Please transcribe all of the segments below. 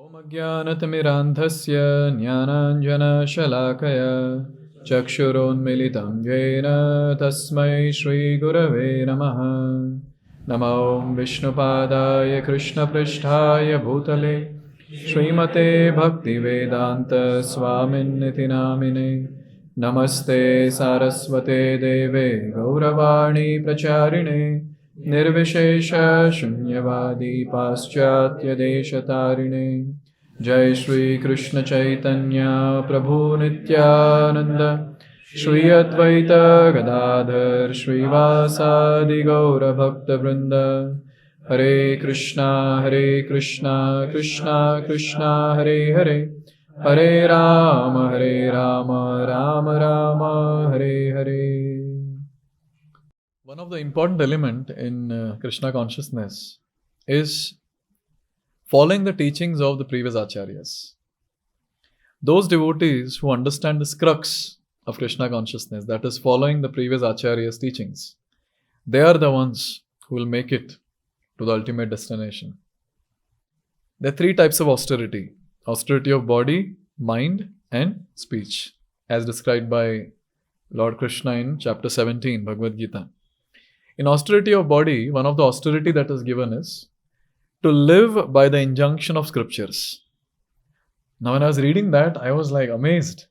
Om Ajnanatimirandhasya Jnananjana-shalakaya Chakshuronmilitam Jena Tasmai Shri Gurave Namaha. Namo Vishnupadaya Krishna Pristhaya Bhutale Srimate Bhaktivedanta Swaminiti Namine. Namaste Saraswate Deve Gauravani Pracharine Nirvishesha Shunyavadi Paschatya Deshatarine. Jai Shri Krishna Chaitanya Prabhu Nityananda Shri Advaita Gadadhar Shri Vasadi Gaura Bhakta Vrinda. Hare Krishna Krishna Krishna Hare Hare Hare Rama Rama Rama Hare Hare. One of the important element in Krishna consciousness is following the teachings of the previous acharyas. Those devotees who understand the crux of Krishna consciousness, that is following the previous acharyas' teachings, they are the ones who will make it to the ultimate destination. There are three types of austerity. Austerity of body, mind and speech, as described by Lord Krishna in chapter 17, Bhagavad-gita. In austerity of body, one of the austerity that is given is to live by the injunction of scriptures. Now when I was reading that, I was like amazed.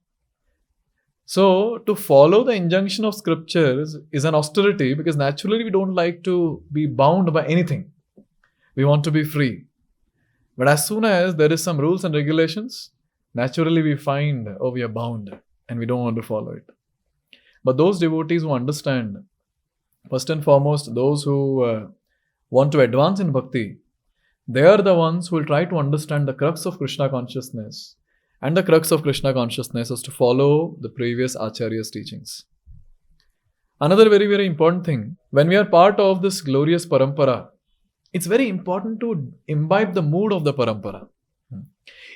So to follow the injunction of scriptures is an austerity because naturally we don't like to be bound by anything. We want to be free. But as soon as there is some rules and regulations, naturally we find, we are bound and we don't want to follow it. But those devotees who understand, first and foremost, those who want to advance in bhakti, they are the ones who will try to understand the crux of Krishna consciousness. And the crux of Krishna consciousness is to follow the previous acharyas' teachings. Another very, very important thing, when we are part of this glorious parampara, it's very important to imbibe the mood of the parampara.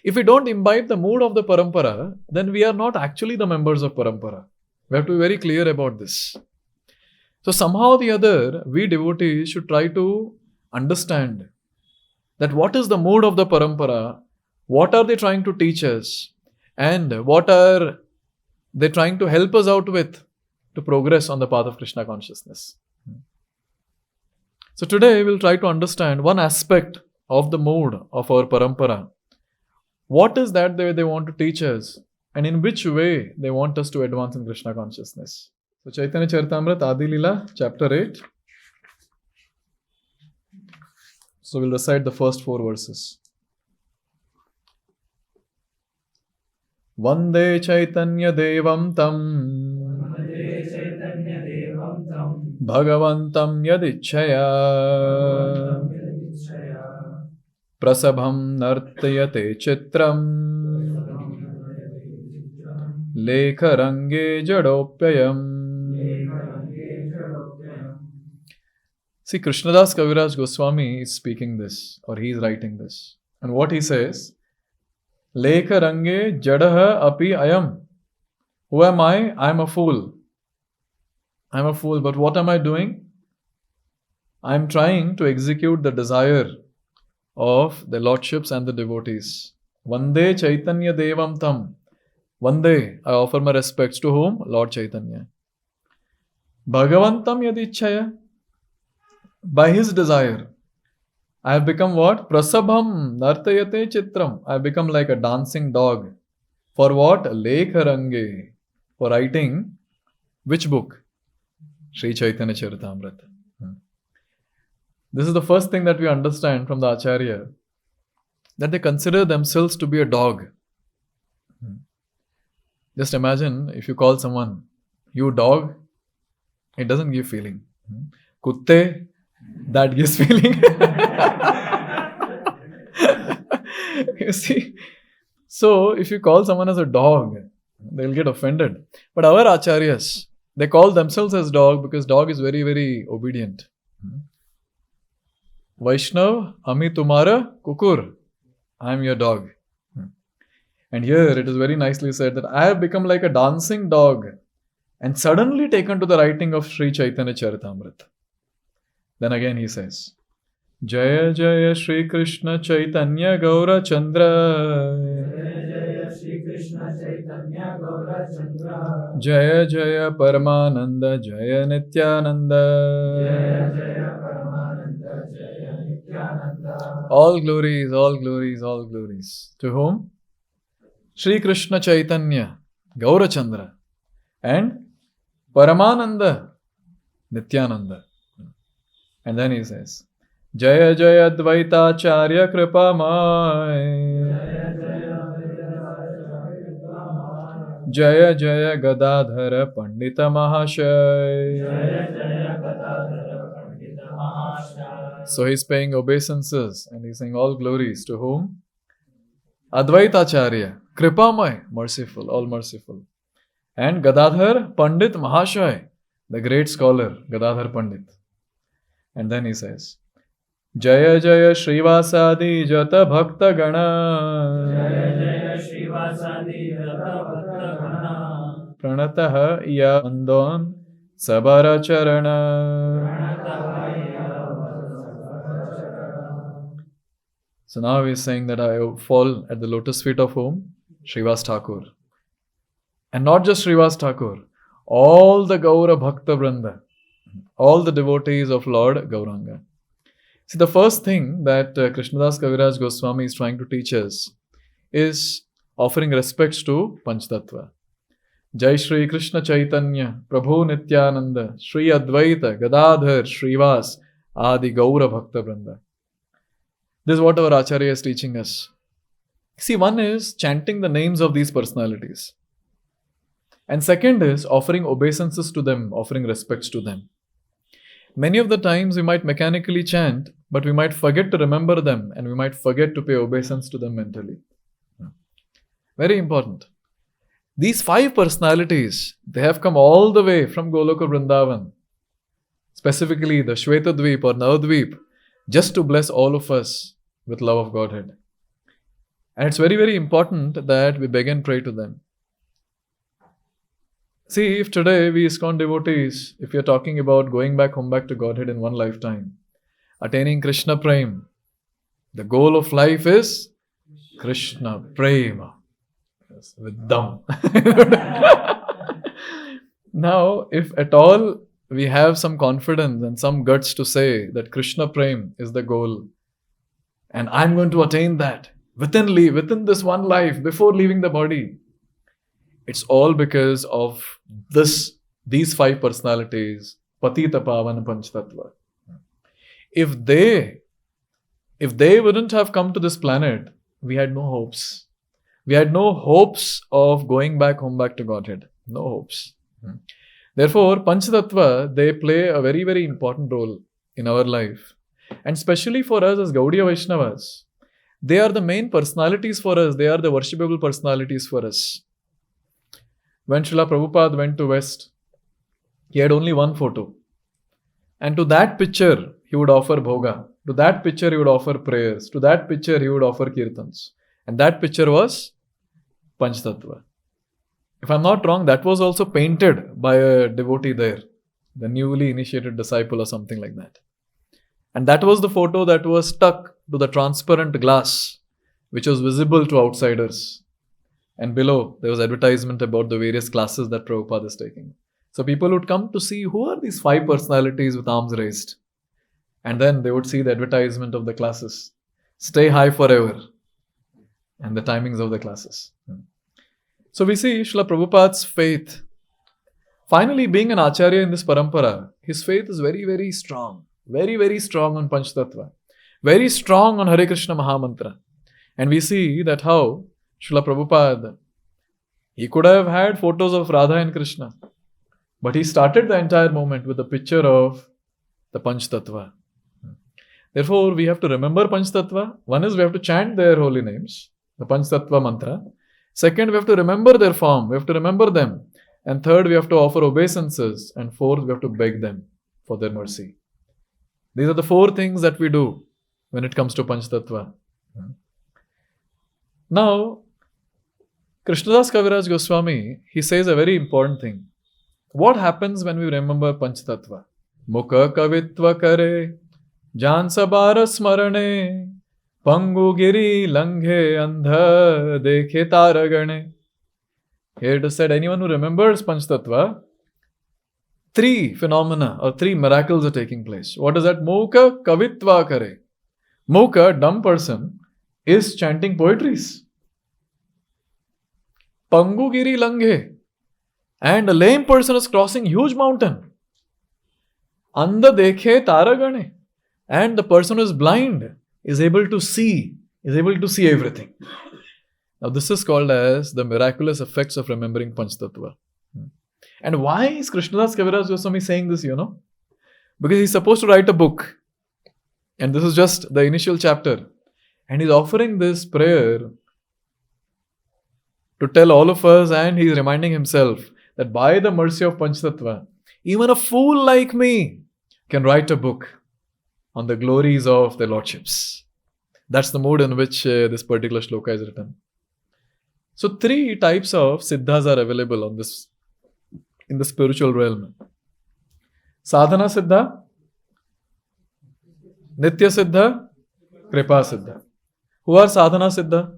If we don't imbibe the mood of the parampara, then we are not actually the members of parampara. We have to be very clear about this. So somehow or the other, we devotees should try to understand that what is the mood of the parampara, what are they trying to teach us, and what are they trying to help us out with to progress on the path of Krishna consciousness. So today we'll try to understand one aspect of the mood of our parampara. What is that they want to teach us, and in which way they want us to advance in Krishna consciousness. So Chaitanya Charitamrita Adi Lila, chapter 8. So we'll recite the first 4 verses. Vande Chaitanya Devam Tam Bhagavantam Yadichaya Prasabham Nartayate Chitram Lekharange Jadopyayam. See, Krishnadas Kaviraj Goswami is speaking this, or he is writing this. And what he says, Lekharange Jadaha Api Ayam. Who am I? I am a fool. I am a fool, but what am I doing? I am trying to execute the desire of the lordships and the devotees. Vande Chaitanya Devam Tam. Vande, I offer my respects to whom? Lord Chaitanya. Bhagavantam Yadichaya. By his desire, I have become what? Prasabham Nartayate Chitram. I have become like a dancing dog. For what? Lekharange. For writing which book? Sri Chaitanya Charitamrita. This is the first thing that we understand from the Acharya, that they consider themselves to be a dog. Just imagine if you call someone, you dog, it doesn't give feeling. Kutte, that gives feeling. You see? So, if you call someone as a dog, they'll get offended. But our acharyas, they call themselves as dog because dog is very, very obedient. Vaishnav, Ami Tumara, Kukur. I am your dog. And here it is very nicely said that I have become like a dancing dog and suddenly taken to the writing of Sri Chaitanya Charitamrita. Then again he says, Jaya Jaya Shri Krishna Chaitanya Gaura Chandra. Jaya Jaya Paramananda Jaya Nityananda. All glories, all glories, all glories. To whom? Shri Krishna Chaitanya Gaura Chandra and Paramananda Nityananda. And then he says, Jaya Jaya Dvaita Charya Kripamay. Jaya Jaya Gadadhara Pandita Mahashay. So he's paying obeisances and he's saying all glories to whom? Advaitacharya, Kripamay, merciful, all merciful. And Gadadhar Pandit Mahashay, the great scholar, Gadadhar Pandit. And then he says, Jaya Jaya Srivasadi Jata Bhakta Gana. Jaya Jaya Srivasadi Jata Bhakta Gana. Pranataha Ya Andon Sabara Charana. So now he is saying that I fall at the lotus feet of whom? Srivas Thakur. And not just Srivas Thakur, all the Gaura Bhakta Vrinda, all the devotees of Lord Gauranga. See, the first thing that Krishnadas Kaviraj Goswami is trying to teach us is offering respects to Pancha-tattva. Jai Shri Krishna Chaitanya, Prabhu Nityananda, Shri Advaita, Gadadhar, Srivas, Adi Gaura Bhakta Vrinda. This is what our Acharya is teaching us. See, one is chanting the names of these personalities. And second is offering obeisances to them, offering respects to them. Many of the times we might mechanically chant, but we might forget to remember them and we might forget to pay obeisance to them mentally. Very important. These 5 personalities, they have come all the way from Goloka Vrindavan, specifically the Shvetadvip or Navadvip, just to bless all of us with love of Godhead. And it's very, very important that we beg and pray to them. See, if today we iskcon devotees, if we are talking about going back home back to Godhead in one lifetime, attaining Krishna Prem, the goal of life is Krishna Prema. Yes, with dam. Now, if at all we have some confidence and some guts to say that Krishna Prem is the goal and I'm going to attain that within this one life before leaving the body, it's all because of these 5 personalities, Patita Pavana Pancha-tattva. If they wouldn't have come to this planet, we had no hopes. We had no hopes of going back home back to Godhead. No hopes. Therefore, Pancha-tattva, they play a very, very important role in our life. And especially for us as Gaudiya Vaishnavas, they are the main personalities for us. They are the worshipable personalities for us. When Srila Prabhupada went to West, he had only one photo. And to that picture, he would offer bhoga. To that picture, he would offer prayers. To that picture, he would offer kirtans. And that picture was Pancha-tattva. If I'm not wrong, that was also painted by a devotee there, the newly initiated disciple or something like that. And that was the photo that was stuck to the transparent glass, which was visible to outsiders. And below, there was advertisement about the various classes that Prabhupada is taking. So people would come to see who are these 5 personalities with arms raised. And then they would see the advertisement of the classes. Stay high forever. And the timings of the classes. So we see Srila Prabhupada's faith. Finally, being an Acharya in this parampara, his faith is very, very strong. Very, very strong on Pancha-tattva. Very strong on Hare Krishna Mahamantra. And we see that how Srila Prabhupada, he could have had photos of Radha and Krishna. But he started the entire movement with a picture of the Pancha-tattva. Therefore, we have to remember Pancha-tattva. One is we have to chant their holy names, the Pancha-tattva mantra. Second, we have to remember their form. We have to remember them. And third, we have to offer obeisances. And fourth, we have to beg them for their mercy. These are the 4 things that we do when it comes to Pancha-tattva. Now, Krishnadas Kaviraj Goswami, he says a very important thing. What happens when we remember Pancha-tattva? Mukha kavitva kare Jansabar smarane, Pangu giri langhe andha dekhe taragane. Here it is said, anyone who remembers Pancha-tattva, three phenomena or three miracles are taking place. What is that? Muka kavitva kare. Muka, dumb person, is chanting poetries. Pangu giri langhe. And a lame person is crossing huge mountain. Andha dekhe taragane. And the person who is blind is able to see everything. Now this is called as the miraculous effects of remembering Pancha-tattva. And why is Krishnadas Kaviraj Goswami saying this, Because he's supposed to write a book. And this is just the initial chapter. And he's offering this prayer to tell all of us, and he's reminding himself that by the mercy of Pancha-tattva, even a fool like me can write a book on the glories of the lordships. That's the mood in which this particular shloka is written. So three types of siddhas are available in the spiritual realm. Sadhana siddha, nitya siddha, kripa siddha. Who are sadhana siddha?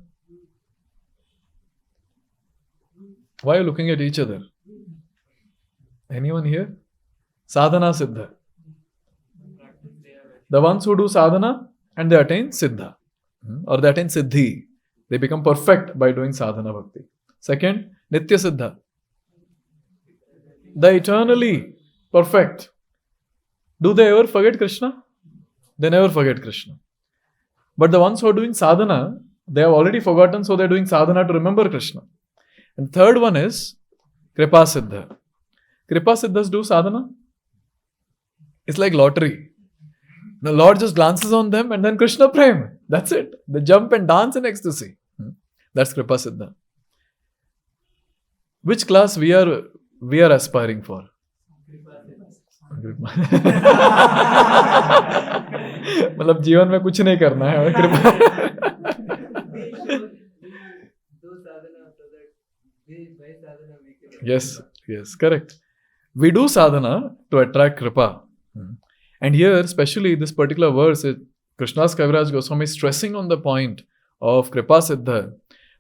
Why are you looking at each other? Anyone here? Sadhana siddha. The ones who do sadhana and they attain siddha. Or they attain siddhi. They become perfect by doing sadhana bhakti. Second, nitya siddha. The eternally perfect. Do they ever forget Krishna? They never forget Krishna. But the ones who are doing sadhana, they have already forgotten, so they are doing sadhana to remember Krishna. And third one is kripa siddha. Kripa siddhas do sadhana. It's like lottery. The Lord just glances on them and then Krishna Prem. That's it. They jump and dance in ecstasy. That's Kripa Siddha. Which class we are aspiring for? मतलब जीवन में कुछ नहीं करना है कृपा. Yes, correct. We do sadhana to attract kripa. And here, especially this particular verse, Krishnadas Kaviraj Goswami is stressing on the point of kripa siddha,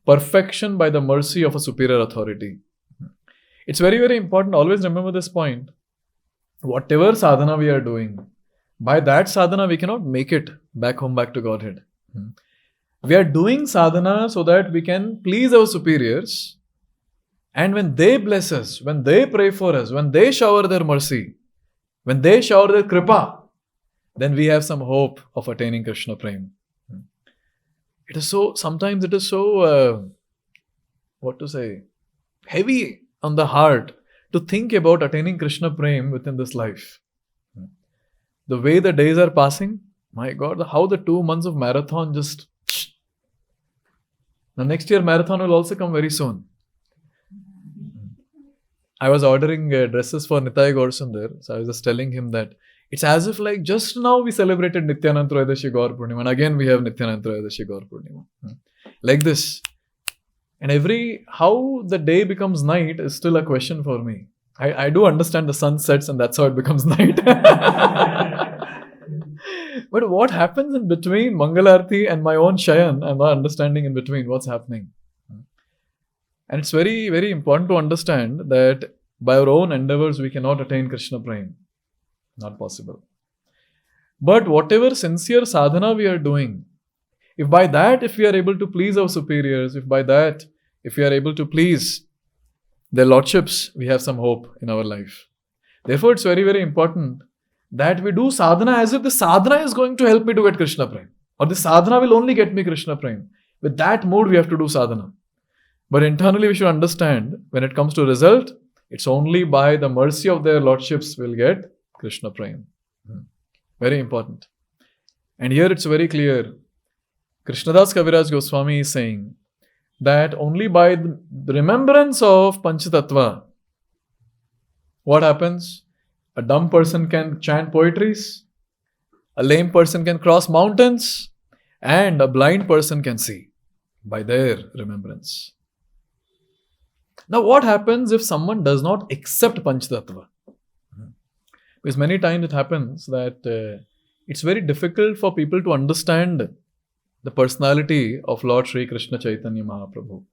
perfection by the mercy of a superior authority. It's very, very important. Always remember this point. Whatever sadhana we are doing, by that sadhana we cannot make it back home, back to Godhead. We are doing sadhana so that we can please our superiors. And when they bless us, when they pray for us, when they shower their mercy, when they shower their kripa, then we have some hope of attaining Krishna Prem. Sometimes it is so, heavy on the heart to think about attaining Krishna Prem within this life. The way the days are passing, my God, how the 2 months of marathon just... The next year marathon will also come very soon. I was ordering dresses for Nitai Gaurasundar, so I was just telling him that it's as if like just now we celebrated Nityanand Trayadashi Gaur Purnima and again we have Nityanand Trayadashi Gaur Purnima. Like this. And how the day becomes night is still a question for me. I do understand the sun sets and that's how it becomes night. But what happens in between Mangalarti and my own Shayan, I'm not understanding in between what's happening. And it's very, very important to understand that by our own endeavors, we cannot attain Krishna Prem. Not possible. But whatever sincere sadhana we are doing, if by that, if we are able to please our superiors, if we are able to please their lordships, we have some hope in our life. Therefore, it's very, very important that we do sadhana as if the sadhana is going to help me to get Krishna Prem. Or the sadhana will only get me Krishna Prem. With that mood, we have to do sadhana. But internally, we should understand, when it comes to result, it's only by the mercy of their lordships we'll get Krishna Prem. Very important. And here it's very clear. Krishnadas Kaviraj Goswami is saying that only by the remembrance of Pancha-tattva, what happens? A dumb person can chant poetries, a lame person can cross mountains, and a blind person can see by their remembrance. Now, what happens if someone does not accept Pancha-tattva? Because many times it happens that it's very difficult for people to understand the personality of Lord Sri Krishna Chaitanya Mahaprabhu.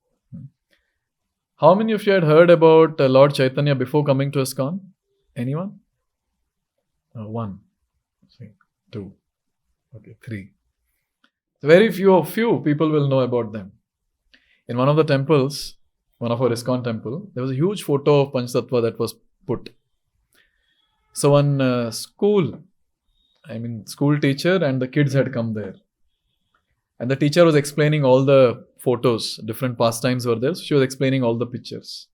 How many of you had heard about Lord Chaitanya before coming to iskcon? Anyone? One, two, okay, three. Very few people will know about them. In one of the temples, one of our iskcon temple, there was a huge photo of panca-tattva that was put. So one school teacher and the kids had come there. And the teacher was explaining all the photos, different pastimes were there. So she was explaining all the pictures.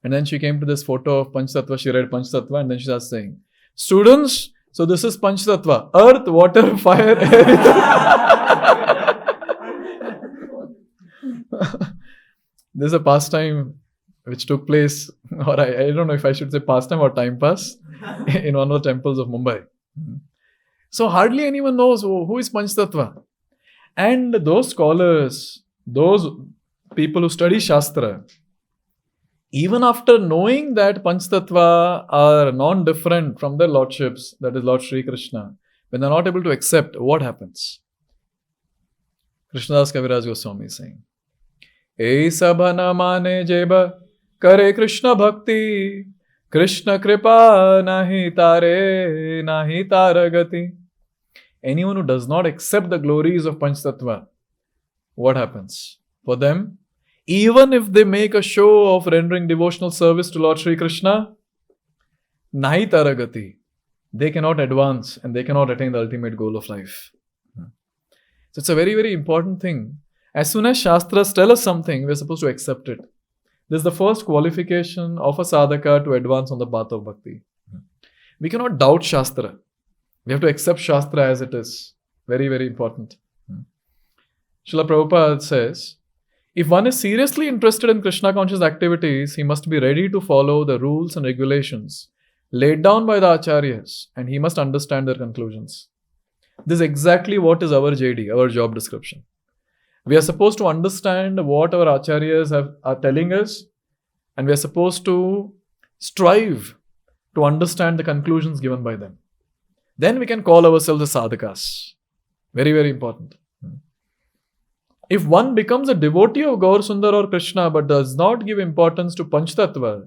And then she came to this photo of panca-tattva, she read panca-tattva, and then she was saying, students, so this is panca-tattva, earth, water, fire, air. This is a pastime which took place, or I don't know if I should say pastime or time pass, in one of the temples of Mumbai. So hardly anyone knows who is panca-tattva. And those scholars, those people who study Shastra, even after knowing that panca-tattva are non-different from their lordships, that is Lord Sri Krishna, when they are not able to accept, what happens? Krishnadas Kaviraj Goswami is saying, "Ei sabhana mane jeba kare Krishna bhakti, Krishna kripa nahi tare nahi taragati." Anyone who does not accept the glories of panca-tattva, what happens? For them, even if they make a show of rendering devotional service to Lord Sri Krishna, nahi taragati, they cannot advance and they cannot attain the ultimate goal of life. So it's a very, very important thing. As soon as Shastras tell us something, we're supposed to accept it. This is the first qualification of a sadhaka to advance on the path of bhakti. We cannot doubt Shastra. We have to accept Shastra as it is. Very, very important. Srila Prabhupada says, if one is seriously interested in Krishna conscious activities, he must be ready to follow the rules and regulations laid down by the acharyas, and he must understand their conclusions. This is exactly what is our JD, our job description. We are supposed to understand what our acharyas are telling us, and we are supposed to strive to understand the conclusions given by them. Then we can call ourselves the sadhakas. Very, very important. If one becomes a devotee of Gaur Sundar or Krishna but does not give importance to panca-tattva,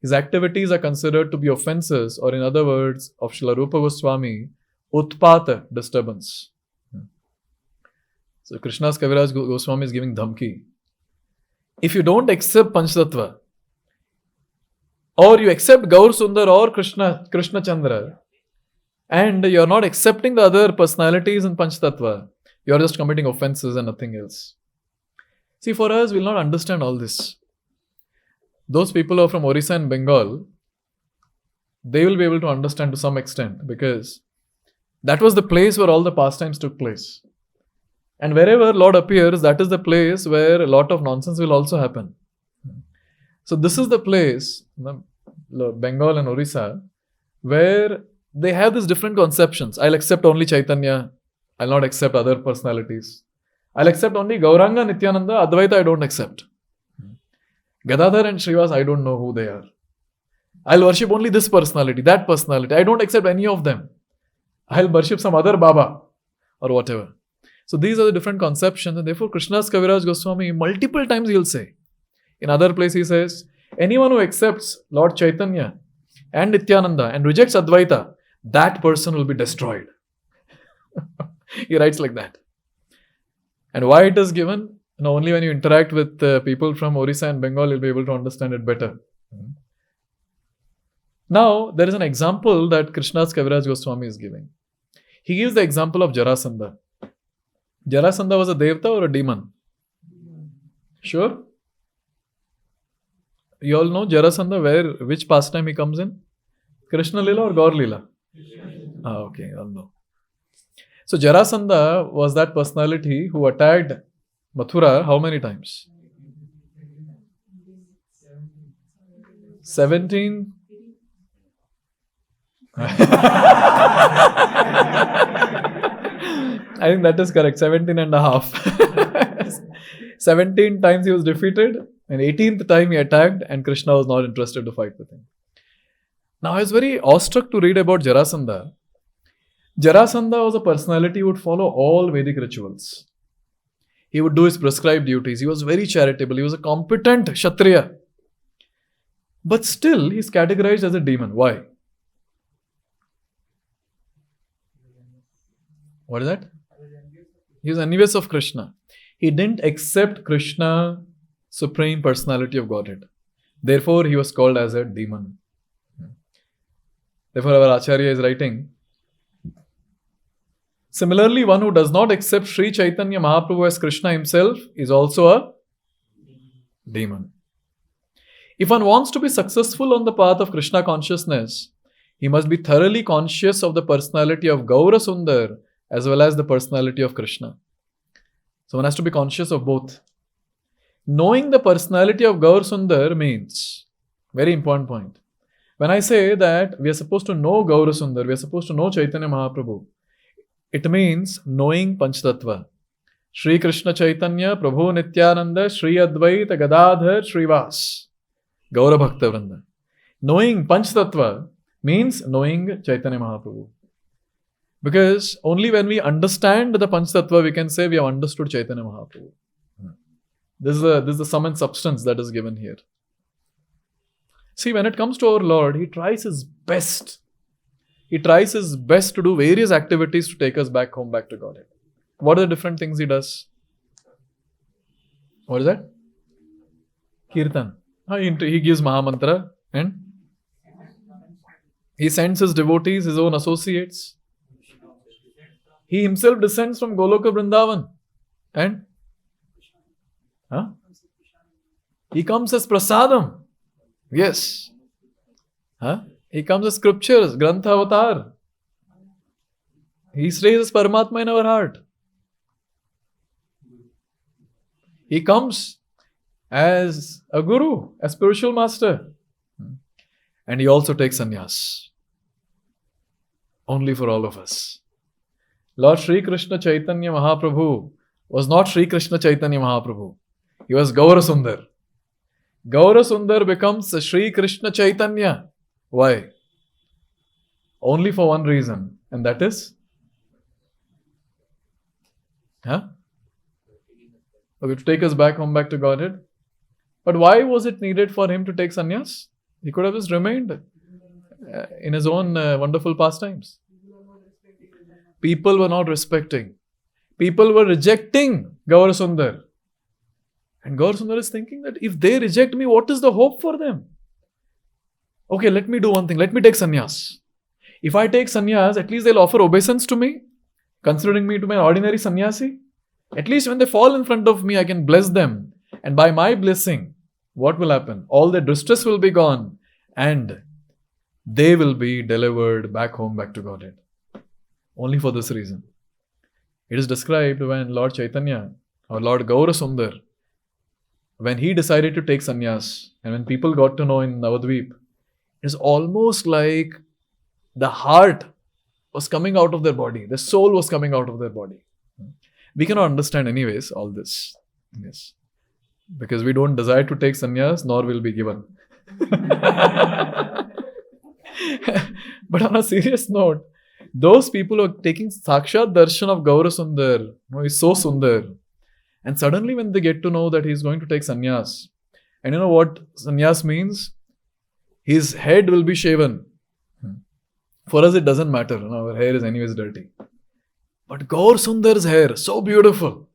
his activities are considered to be offenses, or in other words, of Srila Rupa Goswami, utpata, disturbance. So Krishna's Kaviraj Goswami is giving dhamki. If you don't accept panca-tattva, or you accept Gaur Sundar or Krishna Chandra, and you are not accepting the other personalities in panca-tattva, you are just committing offenses and nothing else. See, for us, we will not understand all this. Those people who are from Orissa and Bengal, they will be able to understand to some extent, because that was the place where all the pastimes took place. And wherever Lord appears, that is the place where a lot of nonsense will also happen. So this is the place, Bengal and Orissa, where they have these different conceptions. I'll accept only Chaitanya. I'll not accept other personalities. I'll accept only Gauranga, Nityananda, Advaita I don't accept. Gadadhar and Srivas, I don't know who they are. I'll worship only this personality, that personality. I don't accept any of them. I'll worship some other Baba or whatever. So these are the different conceptions, and therefore Krishna's Kaviraj Goswami multiple times he'll say. In other place he says, anyone who accepts Lord Chaitanya and Nityananda and rejects Advaita, that person will be destroyed. He writes like that. And why it is given? Only when you interact with people from Orissa and Bengal, you'll be able to understand it better. Now, there is an example that Krishna's Kaviraj Goswami is giving. He gives the example of Jarasandha. Jarasandha was a devta or a demon? Sure? You all know Jarasandha, which pastime he comes in? Krishna Lila or Gaur Lila? Okay, you all know. So Jarasandha was that personality who attacked Mathura how many times? 17? I think that is correct, 17 and a half. 17 times he was defeated, and 18th time he attacked, and Krishna was not interested to fight with him. Now I was very awestruck to read about Jarasandha. Jarasandha was a personality who would follow all Vedic rituals. He would do his prescribed duties. He was very charitable. He was a competent Kshatriya. But still, he is categorized as a demon. Why? What is that? He was envious of Krishna. He didn't accept Krishna, Supreme Personality of Godhead. Therefore, he was called as a demon. Therefore, our Acharya is writing, similarly, one who does not accept Sri Chaitanya Mahaprabhu as Krishna himself is also a demon. If one wants to be successful on the path of Krishna consciousness, he must be thoroughly conscious of the personality of Gaura Sundar as well as the personality of Krishna. So one has to be conscious of both. Knowing the personality of Gaur Sundar means, very important point. When I say that we are supposed to know Gaura Sundar, we are supposed to know Chaitanya Mahaprabhu, it means knowing panca-tattva. Shri Krishna Chaitanya, Prabhu Nityananda, Shri Advaita, Gadadhar, Srivas, Gaura Bhakta Vrinda. Knowing panca-tattva means knowing Chaitanya Mahaprabhu. Because only when we understand the panca-tattva, we can say we have understood Chaitanya Mahaprabhu. This is the sum and substance that is given here. See, when it comes to our Lord, He tries His best. He tries His best to do various activities to take us back home, back to Godhead. What are the different things He does? What is that? Kirtan. He gives Mahamantra and He sends His devotees, His own associates. He Himself descends from Goloka Vrindavan and He comes as prasadam. Yes. He comes as scriptures, Grantha Avatar. He stays as Paramatma in our heart. He comes as a guru, a spiritual master. And He also takes sannyas. Only for all of us. Lord Sri Krishna Chaitanya Mahaprabhu was not Sri Krishna Chaitanya Mahaprabhu. He was Gaura Sundar. Gaura Sundar becomes Sri Krishna Chaitanya. Why? Only for one reason. And that is? Okay, to take us back home, back to Godhead. But why was it needed for Him to take sannyas? He could have just remained in His own wonderful pastimes. People were not respecting. People were rejecting Gaura Sundar. And Gaura Sundar is thinking that if they reject me, what is the hope for them? Okay, let me do one thing. Let me take sannyas. If I take sannyas, at least they'll offer obeisance to me, considering me to be an ordinary sannyasi. At least when they fall in front of me, I can bless them. And by my blessing, what will happen? All their distress will be gone. And they will be delivered back home, back to Godhead. Only for this reason. It is described when Lord Chaitanya or Lord Gaura Sundar, when he decided to take sannyas, and when people got to know in Navadvip, it is almost like the heart was coming out of their body. The soul was coming out of their body. We cannot understand anyways all this. Yes. Because we don't desire to take sannyas, nor will be given. But on a serious note, those people who are taking Sakshat Darshan of Gaura Sundar, he's so Sundar. And suddenly when they get to know that he's going to take sannyas, and you know what sannyas means? His head will be shaven. For us it doesn't matter, our hair is anyways dirty. But Gaur Sundar's hair, so beautiful.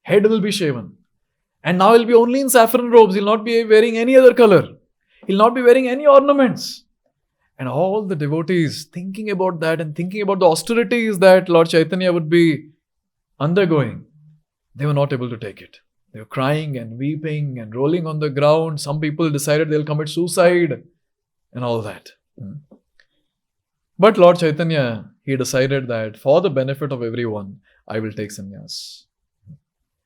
Head will be shaven. And now he'll be only in saffron robes, he'll not be wearing any other color. He'll not be wearing any ornaments. And all the devotees thinking about that and thinking about the austerities that Lord Chaitanya would be undergoing, they were not able to take it. They were crying and weeping and rolling on the ground. Some people decided they'll commit suicide and all that. But Lord Chaitanya, he decided that for the benefit of everyone, I will take sannyas.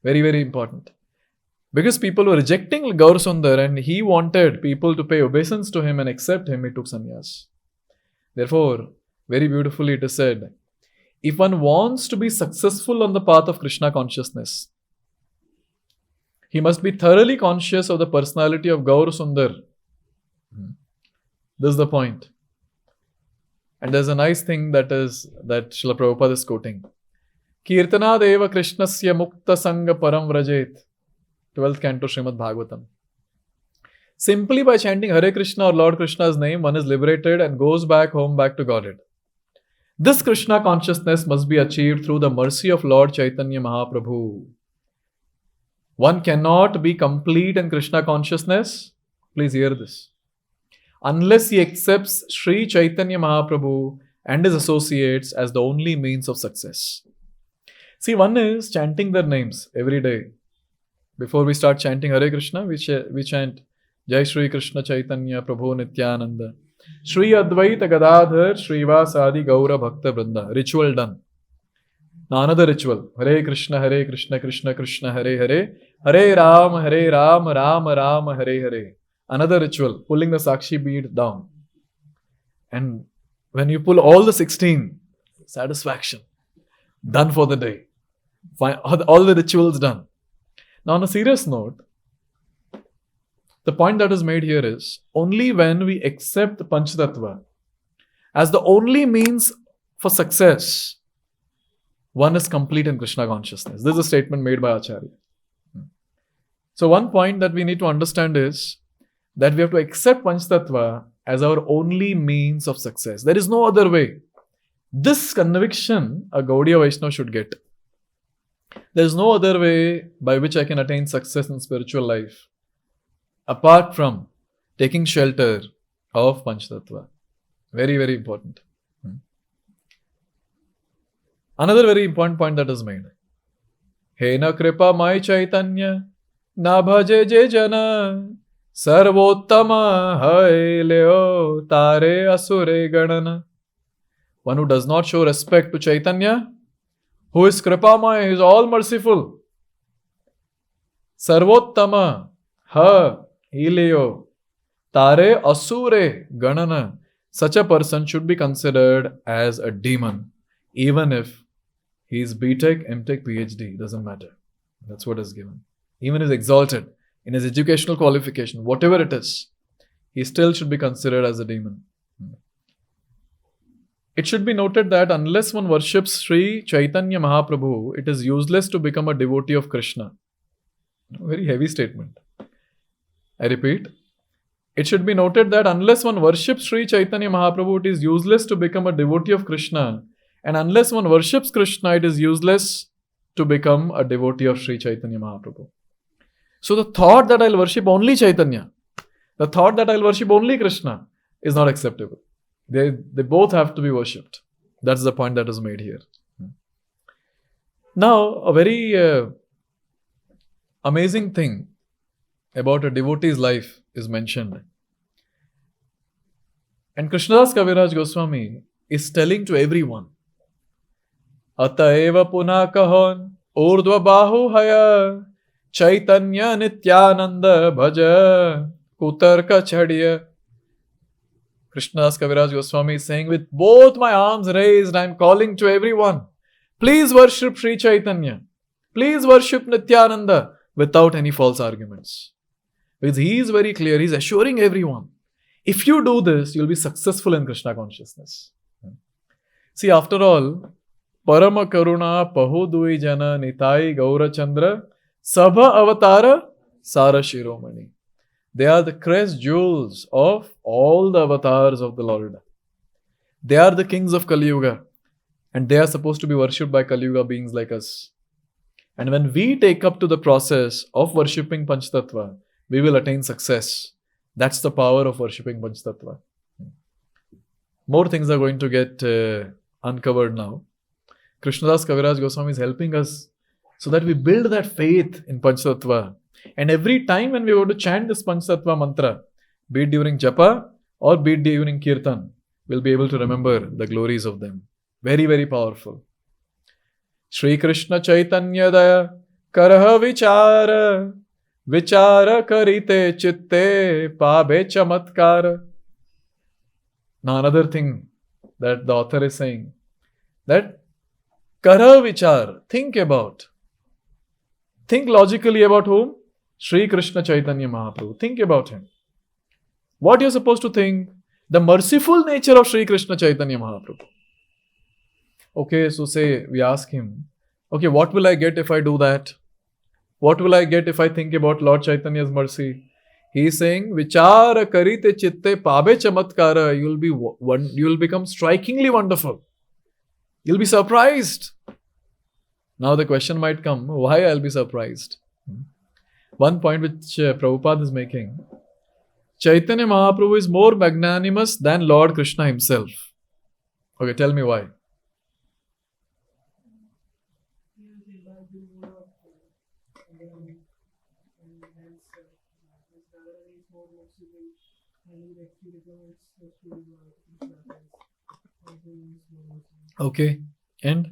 Very, very important. Because people were rejecting Gaur Sundar and he wanted people to pay obeisance to him and accept him, he took sannyas. Therefore, very beautifully it is said, if one wants to be successful on the path of Krishna consciousness, he must be thoroughly conscious of the personality of Gaur Sundar. This is the point. And there's a nice thing that Srila Prabhupada is quoting. Kirtana deva Krishnasya mukta sanga param vrajet. 12th canto Srimad Bhagavatam. Simply by chanting Hare Krishna or Lord Krishna's name, one is liberated and goes back home, back to Godhead. This Krishna consciousness must be achieved through the mercy of Lord Chaitanya Mahaprabhu. One cannot be complete in Krishna consciousness, please hear this, unless he accepts Sri Chaitanya Mahaprabhu and his associates as the only means of success. See, one is chanting their names every day. Before we start chanting Hare Krishna, we chant Jai Shri Krishna Chaitanya Prabhu Nityananda, Shri Advaita Gadadhar Srivasadi Gaura Bhakta Vrinda. Ritual done. Now another ritual. Hare Krishna Krishna Krishna Hare Hare, Hare Ram Ram Ram Hare Hare. Another ritual. Pulling the Sakshi bead down. And when you pull all the 16, satisfaction. Done for the day. All the rituals done. Now on a serious note, the point that is made here is only when we accept the panca-tattva as the only means for success, one is complete in Krishna consciousness. This is a statement made by Acharya. So one point that we need to understand is that we have to accept panca-tattva as our only means of success. There is no other way. This conviction a Gaudiya Vaishnava should get. There is no other way by which I can attain success in spiritual life apart from taking shelter of panca-tattva. Very, very important. Another very important point that is made. He na kripa mai chaitanya na bhaje je jana sarvottama hai leo tare asure ganana. One who does not show respect to Chaitanya, who is Kripamaya, who is all merciful. Sarvottama ha ileo tare asure ganana. Such a person should be considered as a demon, even if he is B.Tech, M.Tech, PhD, doesn't matter. That's what is given. Even if he is exalted in his educational qualification, whatever it is, he still should be considered as a demon. It should be noted that unless one worships Sri Chaitanya Mahaprabhu, it is useless to become a devotee of Krishna. Very heavy statement. I repeat. It should be noted that unless one worships Sri Chaitanya Mahaprabhu, it is useless to become a devotee of Krishna. And unless one worships Krishna, it is useless to become a devotee of Sri Chaitanya Mahaprabhu. So the thought that I'll worship only Chaitanya, the thought that I'll worship only Krishna is not acceptable. They both have to be worshipped. That's the point that is made here. Now, a very amazing thing about a devotee's life is mentioned. And Krishnadas Kaviraj Goswami is telling to everyone, Attaiva punha kahon urdhva bahu haya Chaitanya Nityananda bhaja kutarka chadiya. Krishnadas Kaviraj Goswami is saying, with both my arms raised, I am calling to everyone. Please worship Sri Chaitanya. Please worship Nityananda without any false arguments. Because he is very clear, he is assuring everyone. If you do this, you will be successful in Krishna consciousness. See, after all, Parama Karuna Pahudui Jana Nitai Gaura Chandra Sabha Avatara Sara Shiromani. They are the crest jewels of all the avatars of the Lord. They are the kings of Kali Yuga. And they are supposed to be worshipped by Kali Yuga beings like us. And when we take up to the process of worshipping Pancha-tattva, we will attain success. That's the power of worshipping Pancha-tattva. More things are going to get uncovered now. Krishnadas Kaviraj Goswami is helping us so that we build that faith in Pancha-tattva. And every time when we go to chant this Pancha-tattva mantra, be it during japa or be it during kirtan, we'll be able to remember the glories of them. Very, very powerful. Shri Krishna Chaitanya Daya Karaha Vichara Vichara Karite Chitte Pabe Chamatkara. Now another thing that the author is saying, that Karaha Vichar, think logically about whom? Shri Krishna Chaitanya Mahaprabhu. Think about him. What you're supposed to think? The merciful nature of Sri Krishna Chaitanya Mahaprabhu. Okay, so say we ask him, okay, what will I get if I do that? What will I get if I think about Lord Chaitanya's mercy? He is saying, Vichara karite chitte pabe chamatkara. You will become strikingly wonderful. You'll be surprised. Now the question might come, why I'll be surprised? One point which Prabhupada is making, Chaitanya Mahaprabhu is more magnanimous than Lord Krishna himself. Okay, tell me why. Okay, and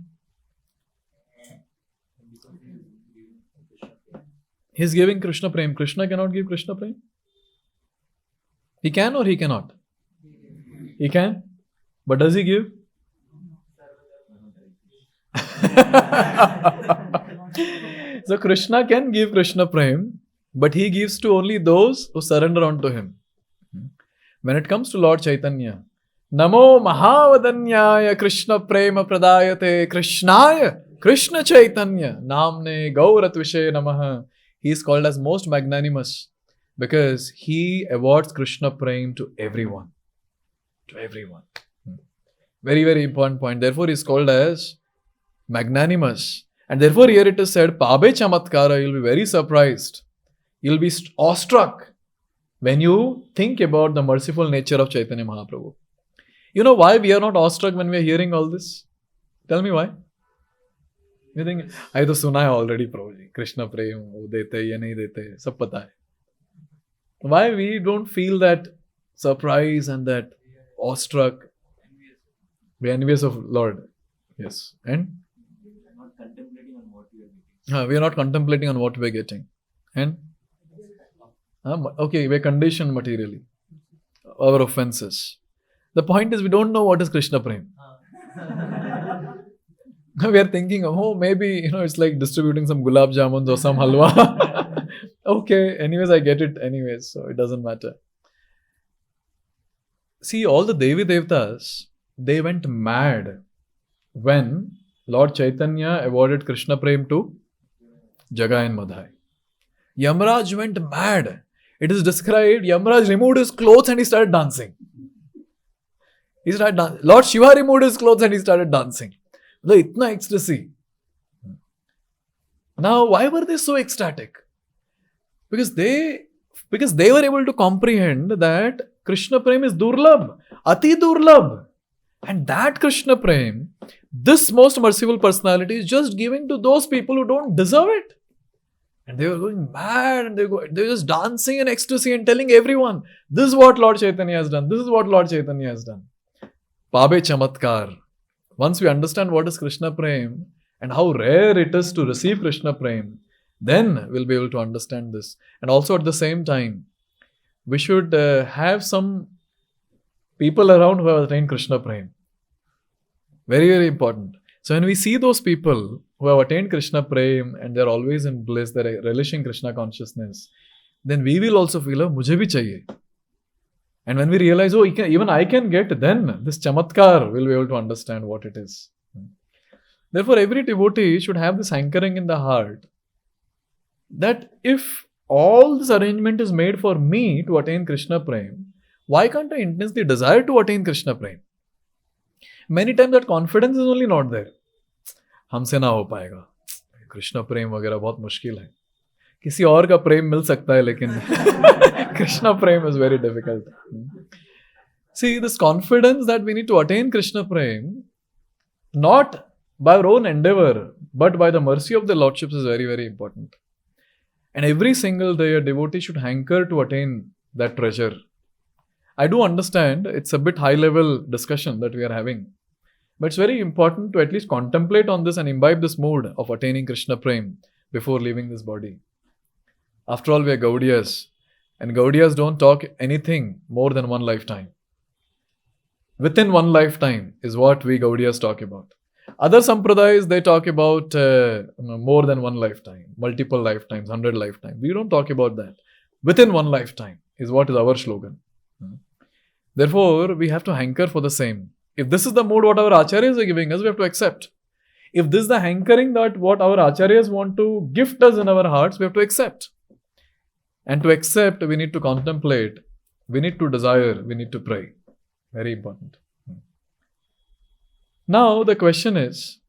he's giving Krishna Prem. Krishna cannot give Krishna Prem? He can or he cannot? He can. But does he give? So Krishna can give Krishna Prem, but he gives to only those who surrender unto him. When it comes to Lord Chaitanya, Namo Mahavadanyaya Krishna Prema Pradayate Krishnaya Krishna Chaitanya Namne Gauratvishe Namaha. He is called as most magnanimous because he awards Krishna Prem to everyone. To everyone. Very, very important point. Therefore, he is called as magnanimous. And therefore, here it is said, Pabe Chamatkara, you'll be very surprised. You'll be awestruck when you think about the merciful nature of Chaitanya Mahaprabhu. You know why we are not awestruck when we are hearing all this? Tell me why. You think, I to suna hai already Prabhuji. Krishna Prem, wo dete, ye nahi dete, sab pata hai. Why we don't feel that surprise and that awestruck? We are envious of Lord. Yes. And? We are not contemplating on what we are getting. And? Okay, we are conditioned materially. Our offenses. The point is we don't know what is Krishna Prem. We are thinking, oh, maybe, it's like distributing some gulab jamuns or some halwa. Okay, anyways, I get it anyways, so it doesn't matter. See, all the Devi Devtas, they went mad when Lord Chaitanya awarded Krishna Prem to Jagai and Madhai. Yamraj went mad. It is described, Yamraj removed his clothes and he started dancing. Lord Shiva removed his clothes and he started dancing. Itna ecstasy. Now, why were they so ecstatic? Because they were able to comprehend that Krishna Prem is durlabh, ati durlabh. And that Krishna Prem, this most merciful personality is just giving to those people who don't deserve it. And they were going mad and they were just dancing in ecstasy and telling everyone, this is what Lord Chaitanya has done. This is what Lord Chaitanya has done. Pabe Chamatkar. Once we understand what is Krishna Prem and how rare it is to receive Krishna Prem, then we'll be able to understand this. And also at the same time, we should have some people around who have attained Krishna Prem. Very, very important. So when we see those people who have attained Krishna Prem and they're always in bliss, they're relishing Krishna consciousness, then we will also feel, oh, mujhe bhi chahiye. And when we realize, oh, even I can get, then this chamatkar will be able to understand what it is. Therefore, every devotee should have this hankering in the heart that if all this arrangement is made for me to attain Krishna Prem, why can't I intensely desire to attain Krishna Prem? Many times that confidence is only not there. हमसे ना हो पाएगा. कृष्ण प्रेम वगैरह बहुत मुश्किल है. किसी और का प्रेम मिल सकता है लेकिन Krishna Prem is very difficult. See, this confidence that we need to attain Krishna Prem, not by our own endeavor, but by the mercy of the Lordships is very, very important. And every single day a devotee should hanker to attain that treasure. I do understand it's a bit high level discussion that we are having. But it's very important to at least contemplate on this and imbibe this mood of attaining Krishna Prem before leaving this body. After all, we are Gaudiyas. And Gaudiyas don't talk anything more than one lifetime. Within one lifetime is what we Gaudiyas talk about. Other Sampradayas, they talk about more than one lifetime, multiple lifetimes, 100 lifetimes. We don't talk about that. Within one lifetime is what is our slogan. Therefore, we have to hanker for the same. If this is the mood what our acharyas are giving us, we have to accept. If this is the hankering that what our acharyas want to gift us in our hearts, we have to accept. And to accept, we need to contemplate, we need to desire, we need to pray. Very important. Now, the question is,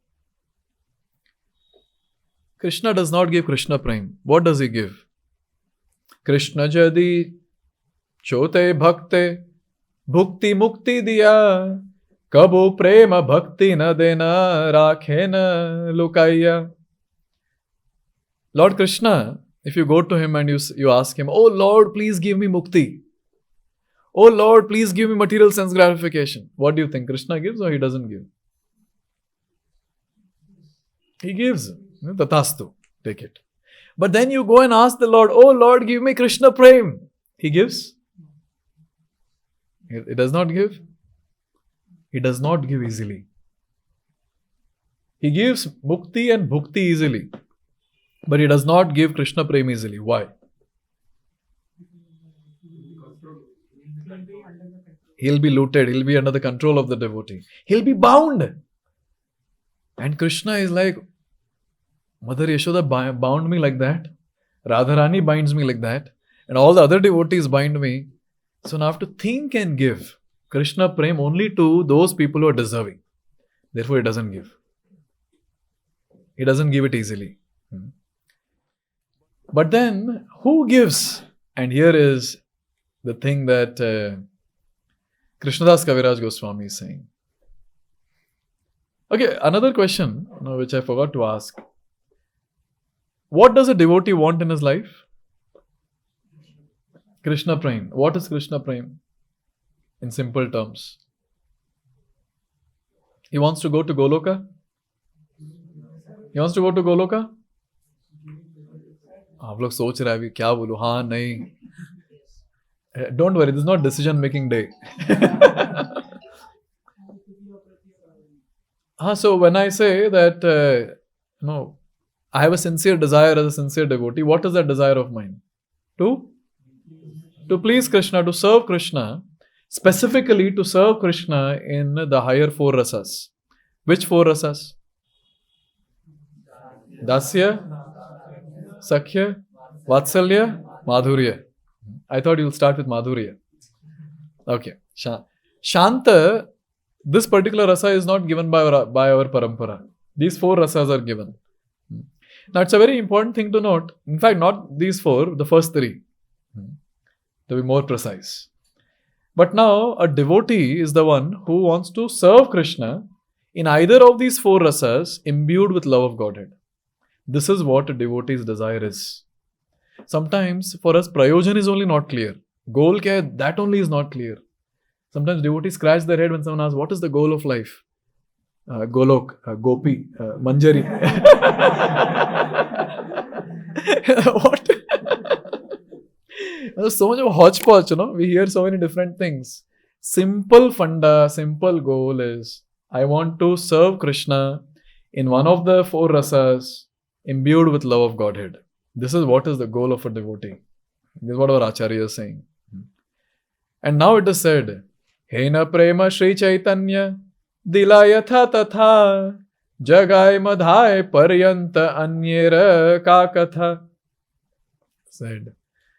Krishna does not give Krishna Prem. What does he give? Krishna jadi chote bhakte bhukti mukti diya Kabu prema bhakti na dena rakhe na lukaya. Lord Krishna, if you go to him and you ask him, oh Lord, please give me mukti. Oh Lord, please give me material sense gratification. What do you think? Krishna gives or he doesn't give? He gives. Tathastu. Take it. But then you go and ask the Lord, oh Lord, give me Krishna Prem. He gives? He does not give? He does not give easily. He gives mukti and bhukti easily. But he does not give Krishna Prem easily. Why? He'll be looted. He'll be under the control of the devotee. He'll be bound. And Krishna is like, Mother Yashoda bound me like that. Radharani binds me like that. And all the other devotees bind me. So now I have to think and give Krishna Prem only to those people who are deserving. Therefore, he doesn't give. He doesn't give it easily. But then, who gives? And here is the thing that Krishnadas Kaviraj Goswami is saying. Okay, another question which I forgot to ask. What does a devotee want in his life? Krishna Prem. What is Krishna Prem? In simple terms. He wants to go to Goloka? He wants to go to Goloka? आप लोग सोच रहे हैं अभी क्या बोलूं हाँ नहीं don't worry, this is not decision making day. So when I say that I have a sincere desire as a sincere devotee, what is that desire of mine? To please Krishna, to serve Krishna, specifically to serve Krishna in the higher four rasas. Which four rasas? Dasya, Sakhya, Vatsalya, Madhurya. I thought you'll start with Madhurya. Okay. Shanta, this particular rasa is not given by our parampara. These four rasas are given. Now it's a very important thing to note. In fact, not these four, the first three. To be more precise. But now, a devotee is the one who wants to serve Krishna in either of these four rasas imbued with love of Godhead. This is what a devotee's desire is. Sometimes for us, prayojan is only not clear. Goal kya hai, that only is not clear. Sometimes devotees scratch their head when someone asks, what is the goal of life? Golok, Gopi, Manjari. What? There's so much of hodgepodge, we hear so many different things. Simple funda, simple goal is, I want to serve Krishna in one of the four rasas imbued with love of Godhead. This is what is the goal of a devotee. This is what our Acharya is saying. And now it is said, Hena prema Shri Chaitanya Dilayatha tatha Jagai madhai paryanta anyera kakatha. Said,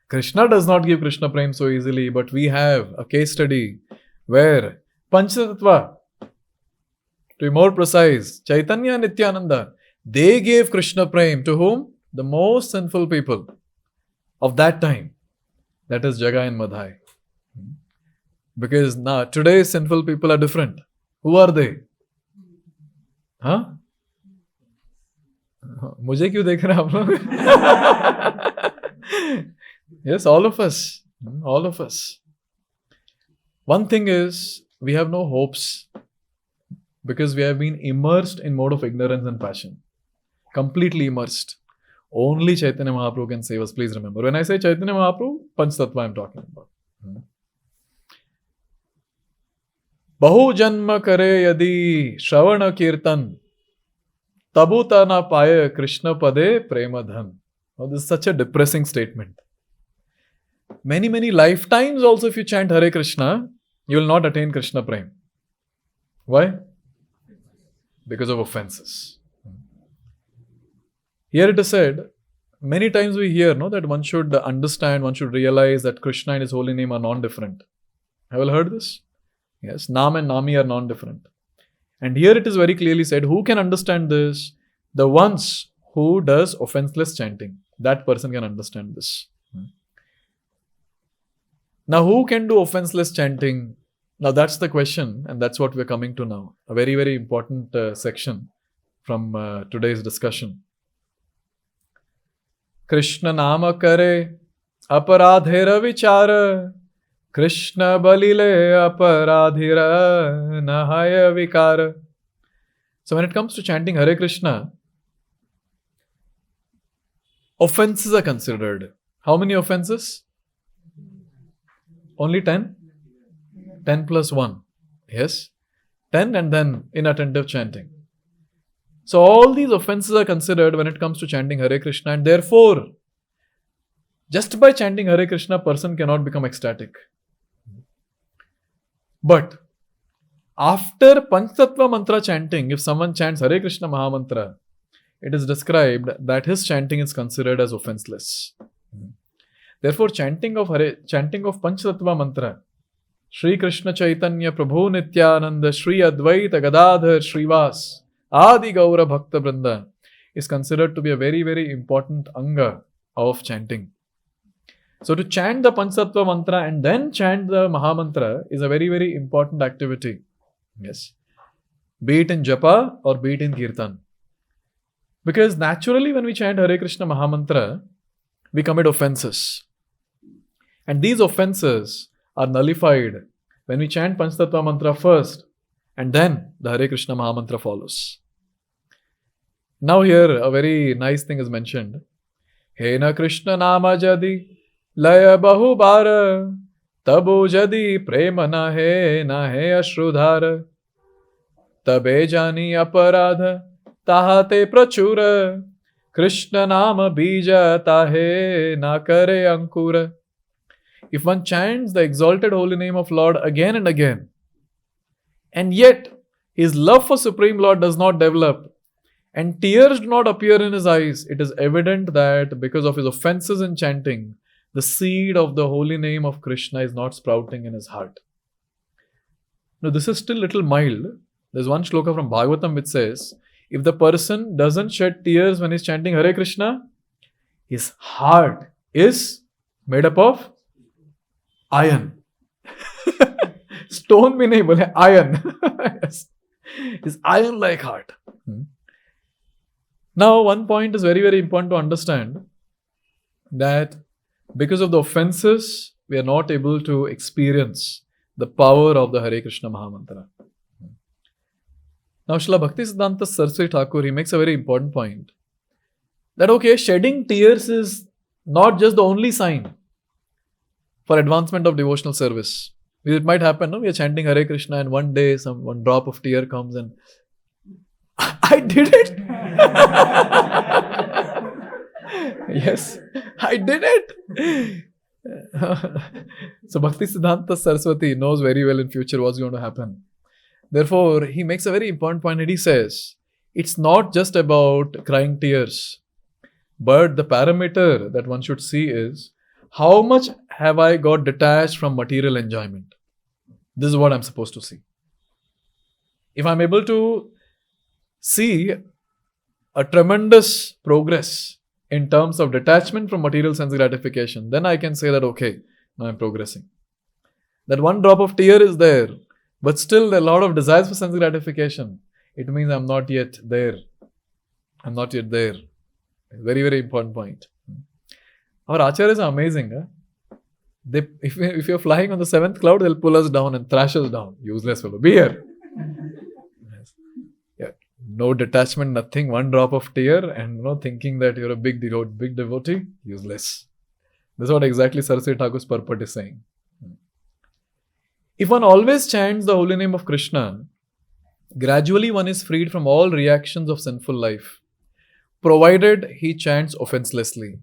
Krishna does not give Krishna Prem so easily, but we have a case study where panca-tattva, to be more precise, Chaitanya and Nityananda, they gave Krishna Prem to whom? The most sinful people of that time. That is Jagai and Madhai. Because now, today's sinful people are different. Who are they? Huh? मुझे क्यों देख रहे हैं आप लोग? Yes, all of us. All of us. One thing is, we have no hopes because we have been immersed in mode of ignorance and passion. Completely immersed. Only Chaitanya Mahaprabhu can save us. Please remember. When I say Chaitanya Mahaprabhu, Pancha-tattva I am talking about. Bahu janma kare yadi shravana kirtan tabuta na paye Krishna pade prema dhan. Oh, this is such a depressing statement. Many lifetimes also if you chant Hare Krishna, you will not attain Krishna Prem. Why? Because of offenses. Here it is said, many times we hear that one should understand, one should realize that Krishna and His holy name are non-different. Have you heard this? Yes, Nam and Nami are non-different. And here it is very clearly said, who can understand this? The ones who does offenseless chanting. That person can understand this. Now, who can do offenseless chanting? Now, that's the question, and that's what we're coming to now. A very, very important section from today's discussion. Krishna nama kare aparadhera vichara, Krishna balile aparadhira nahaya vikara. So when it comes to chanting Hare Krishna, offenses are considered. How many offenses? Only 10? 10 plus 1. Yes? 10 and then inattentive chanting. So all these offenses are considered when it comes to chanting Hare Krishna, and therefore, just by chanting Hare Krishna, a person cannot become ecstatic. But after panca-tattva mantra chanting, if someone chants Hare Krishna Mahamantra, it is described that his chanting is considered as offenseless. Therefore, chanting of panca-tattva mantra, Shri Krishna Chaitanya Prabhu Nityananda Shri Advaita Gadadhar Shrivas Adi Gaura Bhakta Vrinda is considered to be a very, very important anga of chanting. So to chant the panca-tattva mantra and then chant the Mahamantra is a very, very important activity. Yes. Be it in japa or be it in kirtan. Because naturally when we chant Hare Krishna Mahamantra, we commit offenses. And these offenses are nullified when we chant panca-tattva mantra first and then the Hare Krishna Mahamantra follows. Now here a very nice thing is mentioned. Hena Krishna nama jadi laya bahu bara tabo jadi prema nahe ashrudhara tabe jani aparadha tahate prachura Krishna nama bija tahe na kare ankura. If one chants the exalted holy name of Lord again and again, and yet his love for Supreme Lord does not develop, and tears do not appear in his eyes, it is evident that because of his offenses in chanting, the seed of the holy name of Krishna is not sprouting in his heart. Now, this is still little mild. There's one shloka from Bhagavatam which says, if the person doesn't shed tears when he's chanting Hare Krishna, his heart is made up of iron. Stone bhi nahi bole, iron. Yes. His iron-like heart. Now, one point is very, very important to understand that because of the offenses, we are not able to experience the power of the Hare Krishna Mahamantra. Now, Srila Bhaktisiddhanta Saraswati Thakur, he makes a very important point. That shedding tears is not just the only sign for advancement of devotional service. It might happen, we are chanting Hare Krishna and one day one drop of tear comes and I did it. Yes, I did it. So Bhaktisiddhanta Saraswati knows very well in future what's going to happen. Therefore, he makes a very important point and he says, it's not just about crying tears, but the parameter that one should see is, how much have I got detached from material enjoyment? This is what I'm supposed to see. If I'm able to see a tremendous progress in terms of detachment from material sense gratification, then I can say that, now I'm progressing. That one drop of tear is there, but still there are a lot of desires for sense gratification. It means I'm not yet there. I'm not yet there. Very, very important point. Our acharyas are amazing. If you're flying on the 7th cloud, they'll pull us down and thrash us down. Useless fellow. Be here. Yes. Yeah. No detachment, nothing. One drop of tear and thinking that you're a big devotee. Useless. This is what exactly Saraswati Thakur's purport is saying. If one always chants the holy name of Krishna, gradually one is freed from all reactions of sinful life, provided he chants offenselessly.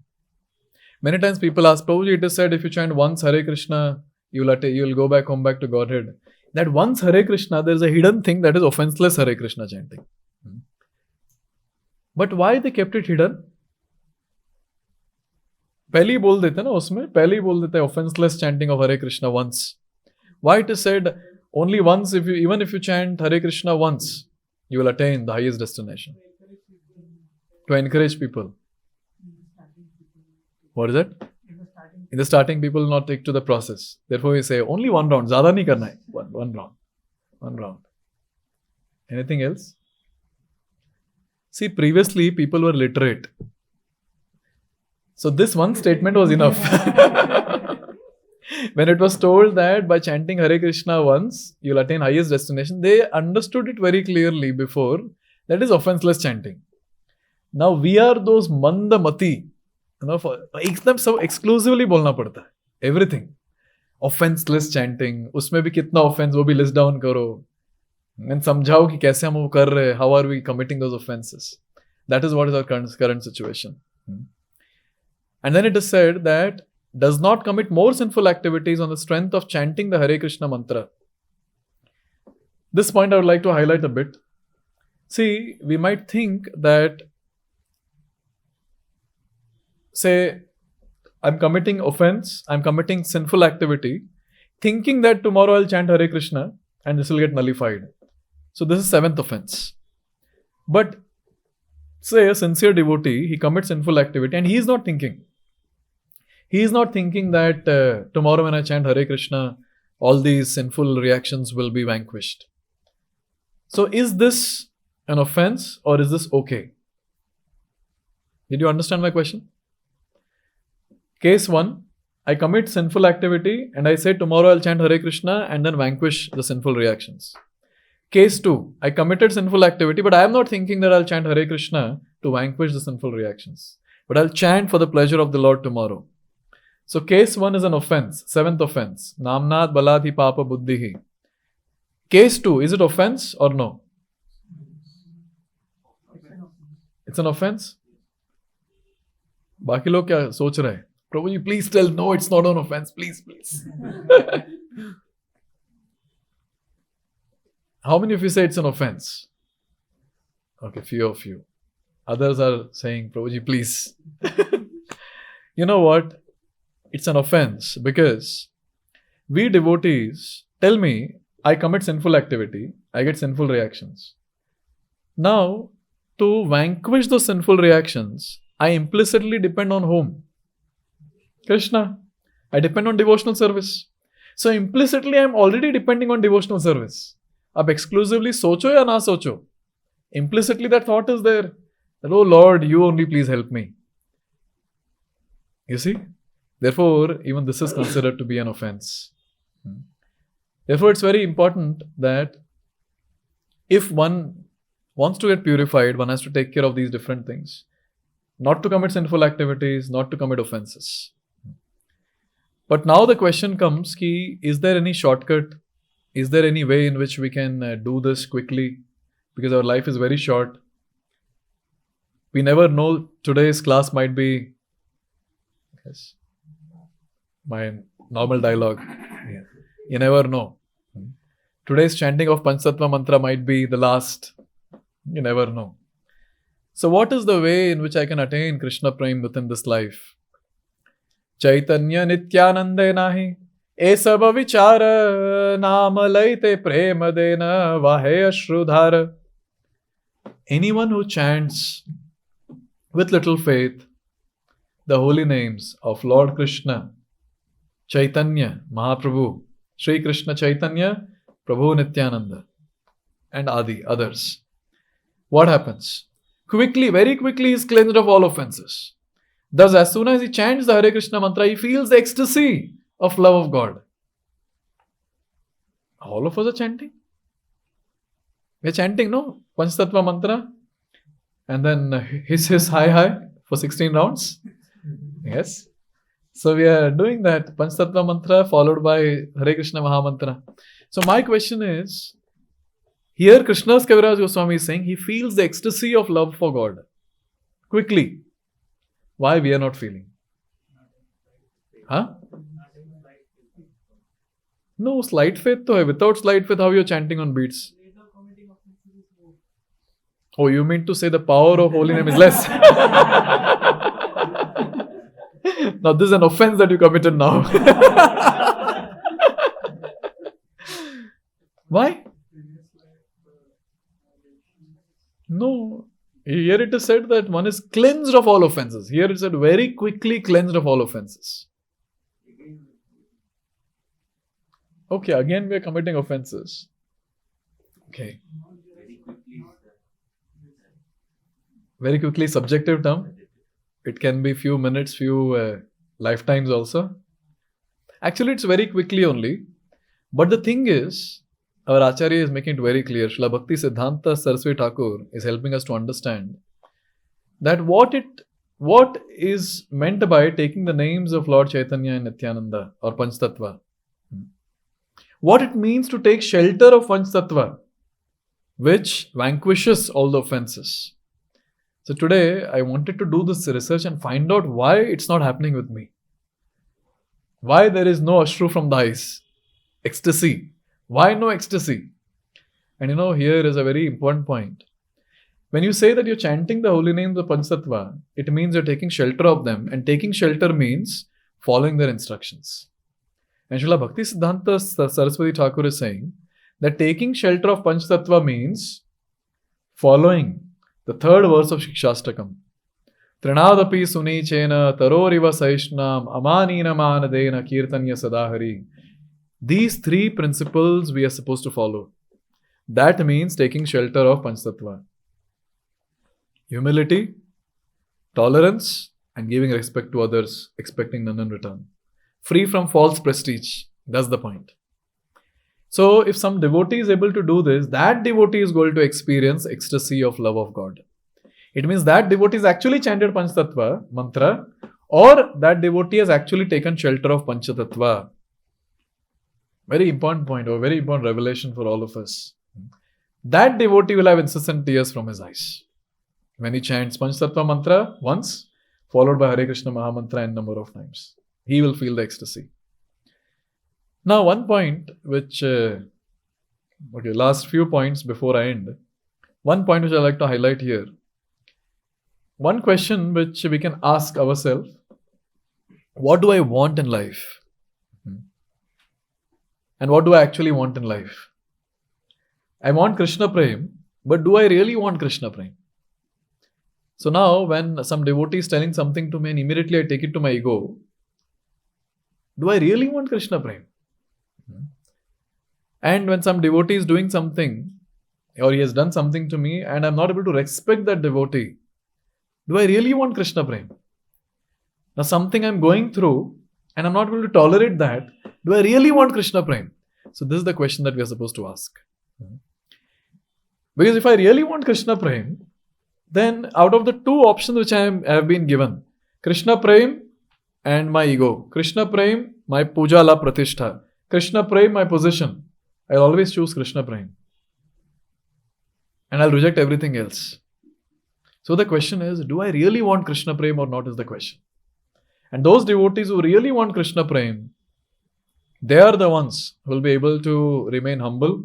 Many times people ask, Prabhuji, it is said if you chant once Hare Krishna, You'll go back home back to Godhead. That once Hare Krishna, there is a hidden thing that is offenseless Hare Krishna chanting. But why they kept it hidden? पहले ही बोल देते ना उसमें, पहले ही बोल देते offenseless chanting of Hare Krishna once. Why it is said only once, even if you chant Hare Krishna once, you will attain the highest destination. To encourage people. What is that? In the starting, people will not take to the process. Therefore, we say only one round. Zyada nahi karna hai. One round. One round. Anything else? See, previously people were literate. So this one statement was enough. When it was told that by chanting Hare Krishna once, you'll attain highest destination, they understood it very clearly before. That is offenseless chanting. Now we are those mandamati. एकदम सब exclusively बोलना पड़ता है. Everything. Offenseless chanting. उसमें भी कितना offense वो भी list down करो. And समझाओ कि कैसे हम वो कर रहे हैं. How are we committing those offenses? That is what is our current situation. And then it is said that does not commit more sinful activities on the strength of chanting the Hare Krishna mantra. This point I would like to highlight a bit. See, we might think that, say, I'm committing offense, I'm committing sinful activity, thinking that tomorrow I'll chant Hare Krishna and this will get nullified. So this is 7th offense. But say a sincere devotee, he commits sinful activity and he is not thinking. He is not thinking that tomorrow when I chant Hare Krishna, all these sinful reactions will be vanquished. So is this an offense or is this okay? Did you understand my question? Case 1, I commit sinful activity and I say tomorrow I'll chant Hare Krishna and then vanquish the sinful reactions. Case 2, I committed sinful activity but I am not thinking that I'll chant Hare Krishna to vanquish the sinful reactions. But I'll chant for the pleasure of the Lord tomorrow. So case 1 is an offense, 7th offense. Namnat baladhi papa buddhihi. Case 2, is it offense or no? It's an offense? बाकी लोग क्या सोच रहे हैं? Prabhuji, please tell, no, it's not an offense. Please, please. How many of you say it's an offense? Okay, few of you. Others are saying, Prabhuji, please. You know what? It's an offense because we devotees, tell me, I commit sinful activity, I get sinful reactions. Now, to vanquish those sinful reactions, I implicitly depend on whom? Krishna. I depend on devotional service. So implicitly, I am already depending on devotional service. Ab exclusively socho ya na socho. Implicitly, that thought is there. That, oh Lord, you only please help me. You see? Therefore, even this is considered to be an offense. Therefore, it's very important that if one wants to get purified, one has to take care of these different things. Not to commit sinful activities, not to commit offenses. But now the question comes, is there any shortcut? Is there any way in which we can do this quickly? Because our life is very short. We never know, today's class might be, yes, my normal dialogue. Yeah. You never know. Today's chanting of panca-tattva mantra might be the last. You never know. So what is the way in which I can attain Krishna Prem within this life? Chaitanya nityanande nahi esaba vichara nama laite prema dena vahe ashrudhara. Anyone who chants with little faith the holy names of Lord Krishna, Chaitanya, Mahaprabhu, Sri Krishna Chaitanya, Prabhu Nityananda, and Adi, others. What happens? Quickly, very quickly, he is cleansed of all offenses. Thus, as soon as he chants the Hare Krishna mantra, he feels the ecstasy of love of God. All of us are chanting. We are chanting, no? Pancha-tattva mantra. And then hiss, hi for 16 rounds. Yes. So we are doing that Pancha-tattva mantra followed by Hare Krishna Mahamantra. So my question is, here Krishna's Kaviraj Goswami is saying he feels the ecstasy of love for God. Quickly. Why we are not feeling? Huh? No, slight faith to hai. Without slight faith, how you're chanting on beats? Oh, you mean to say the power of holy name is less? Now, this is an offense that you committed now. Why? No. Here it is said that one is cleansed of all offenses. Here it said very quickly cleansed of all offenses. Okay, again we are committing offenses. Okay. Very quickly, subjective term. It can be few minutes, few lifetimes also. Actually, it's very quickly only. But the thing is, our Acharya is making it very clear. Srila Bhakti Siddhanta Saraswati Thakur is helping us to understand that what is meant by taking the names of Lord Chaitanya and Nityananda or Pancha-tattva. What it means to take shelter of Pancha-tattva, which vanquishes all the offenses. So today, I wanted to do this research and find out why it's not happening with me. Why there is no ashru from the eyes. Ecstasy. Why no ecstasy? And here is a very important point. When you say that you're chanting the holy names of Pancha-tattva, it means you're taking shelter of them. And taking shelter means following their instructions. And Srila Bhakti Siddhanta Saraswati Thakur is saying that taking shelter of Pancha-tattva means following the third verse of Shikshastakam. Trinadapi suni chena taroriva saishnam amanina manadena kirtanya sadahari. These three principles we are supposed to follow. That means taking shelter of Pancha-tattva. Humility, tolerance, and giving respect to others, expecting none in return. Free from false prestige. That's the point. So, if some devotee is able to do this, that devotee is going to experience ecstasy of love of God. It means that devotee has actually chanted Pancha-tattva mantra, or that devotee has actually taken shelter of Pancha-tattva. Very important point, or very important revelation for all of us. That devotee will have incessant tears from his eyes when he chants Pancha-tattva mantra once, followed by Hare Krishna Mahamantra n number of times. He will feel the ecstasy. Now, one point which, last few points before I end. One point which I like to highlight here. One question which we can ask ourselves, what do I want in life? And what do I actually want in life? I want Krishna Prem, but do I really want Krishna Prem? So now, when some devotee is telling something to me and immediately I take it to my ego, do I really want Krishna Prem? And when some devotee is doing something, or he has done something to me, and I'm not able to respect that devotee, do I really want Krishna Prem? Now, something I'm going through, and I'm not able to tolerate that, do I really want Krishna Prem? So this is the question that we are supposed to ask. Because if I really want Krishna Prem, then out of the two options which I have been given, Krishna Prem and my ego, Krishna Prem, my puja la pratishtha, Krishna Prem, my position, I'll always choose Krishna Prem. And I'll reject everything else. So the question is, do I really want Krishna Prem or not is the question. And those devotees who really want Krishna Prem, they are the ones who will be able to remain humble,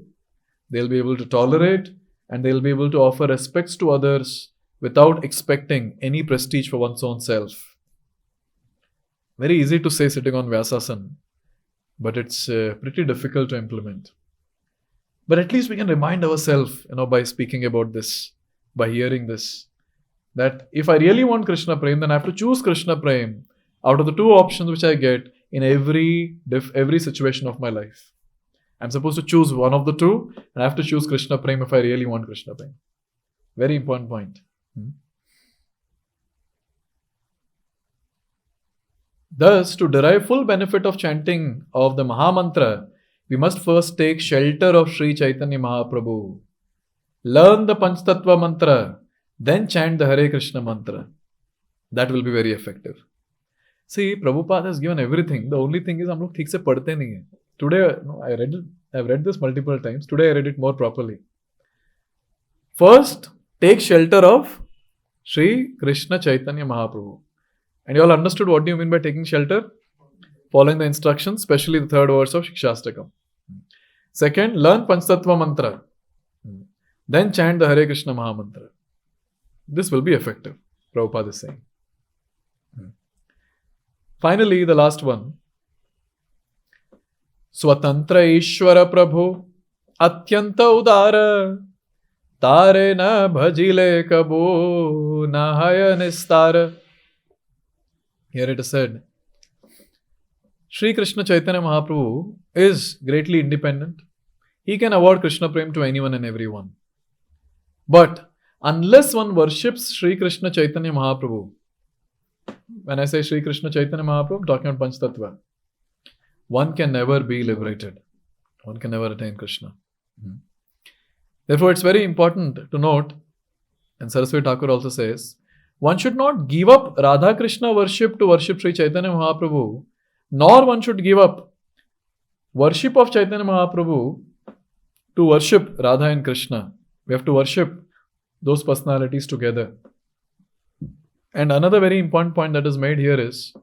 they'll be able to tolerate, and they'll be able to offer respects to others without expecting any prestige for one's own self. Very easy to say sitting on Vyasasana, but it's pretty difficult to implement. But at least we can remind ourselves, by speaking about this, by hearing this, that if I really want Krishna Prem, then I have to choose Krishna Prem out of the two options which I get in every situation of my life. I'm supposed to choose one of the two, and I have to choose Krishna Prem if I really want Krishna Prem. Very important point. Thus, to derive full benefit of chanting of the Mahamantra, we must first take shelter of Sri Chaitanya Mahaprabhu. Learn the Pancha-tattva mantra, then chant the Hare Krishna mantra. That will be very effective. See, Prabhupada has given everything. The only thing is, हम लोग ठीक से पढ़ते नहीं हैं. Today, I've read this multiple times. Today, I read it more properly. First, take shelter of Sri Krishna Chaitanya Mahaprabhu. And you all understood what do you mean by taking shelter? Following the instructions, especially the third verse of Shikshastakam. Second, learn Pancha-tattva mantra. Then chant the Hare Krishna Mahamantra. This will be effective, Prabhupada is saying. Finally, the last one. Swatantra Ishwara Prabhu Atyanta Udara Tare na bhajile kabo nahaya nistara. Here it is said, Sri Krishna Chaitanya Mahaprabhu is greatly independent. He can award Krishna Prem to anyone and everyone. But unless one worships Sri Krishna Chaitanya Mahaprabhu, when I say Sri Krishna Chaitanya Mahaprabhu, I'm talking about Pancha-tattva, one can never be liberated. One can never attain Krishna. Therefore, it's very important to note, and Saraswati Thakur also says, one should not give up Radha Krishna worship to worship Sri Chaitanya Mahaprabhu, nor one should give up worship of Chaitanya Mahaprabhu to worship Radha and Krishna. We have to worship those personalities together. And another very important point that is made here is,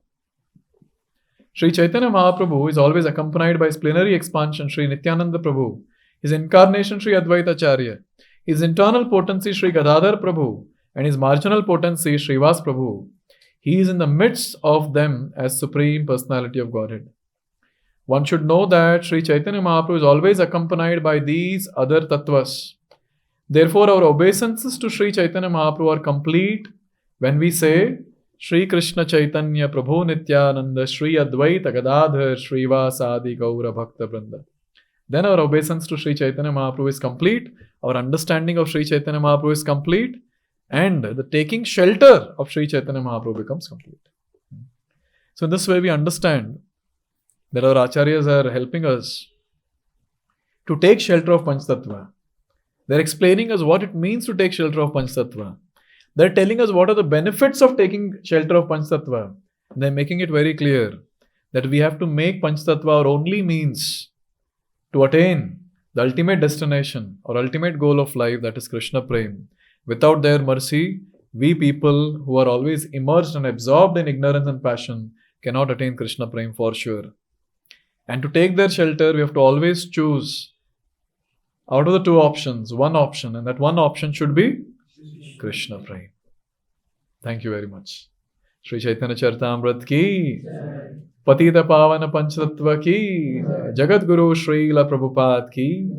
Sri Chaitanya Mahaprabhu is always accompanied by his plenary expansion, Sri Nityananda Prabhu, his incarnation, Sri Advaita Acharya, his internal potency, Sri Gadadhar Prabhu, and his marginal potency, Srivas Prabhu. He is in the midst of them as Supreme Personality of Godhead. One should know that Sri Chaitanya Mahaprabhu is always accompanied by these other tattvas. Therefore, our obeisances to Sri Chaitanya Mahaprabhu are complete when we say, Sri Krishna Chaitanya Prabhu Nityananda Sri Advaita Gadadhar Srivas Adi Gaura Bhakta Vrinda. Then our obeisance to Sri Chaitanya Mahaprabhu is complete, our understanding of Sri Chaitanya Mahaprabhu is complete, and the taking shelter of Sri Chaitanya Mahaprabhu becomes complete. So in this way we understand that our acharyas are helping us to take shelter of Pancha-tattva. They're explaining us what it means to take shelter of Pancha-tattva. They're telling us what are the benefits of taking shelter of Pancha-tattva. They're making it very clear that we have to make Pancha-tattva our only means to attain the ultimate destination or ultimate goal of life, that is Krishna Prem. Without their mercy, we people who are always immersed and absorbed in ignorance and passion cannot attain Krishna Prem for sure. And to take their shelter, we have to always choose out of the two options, one option, and that one option should be Krishna Prem. Thank you very much. Shri Chaitanya Charitamrita ki, Patita Pavana Pancha-tattva ki, Jagat Guru Srila Prabhupada ki.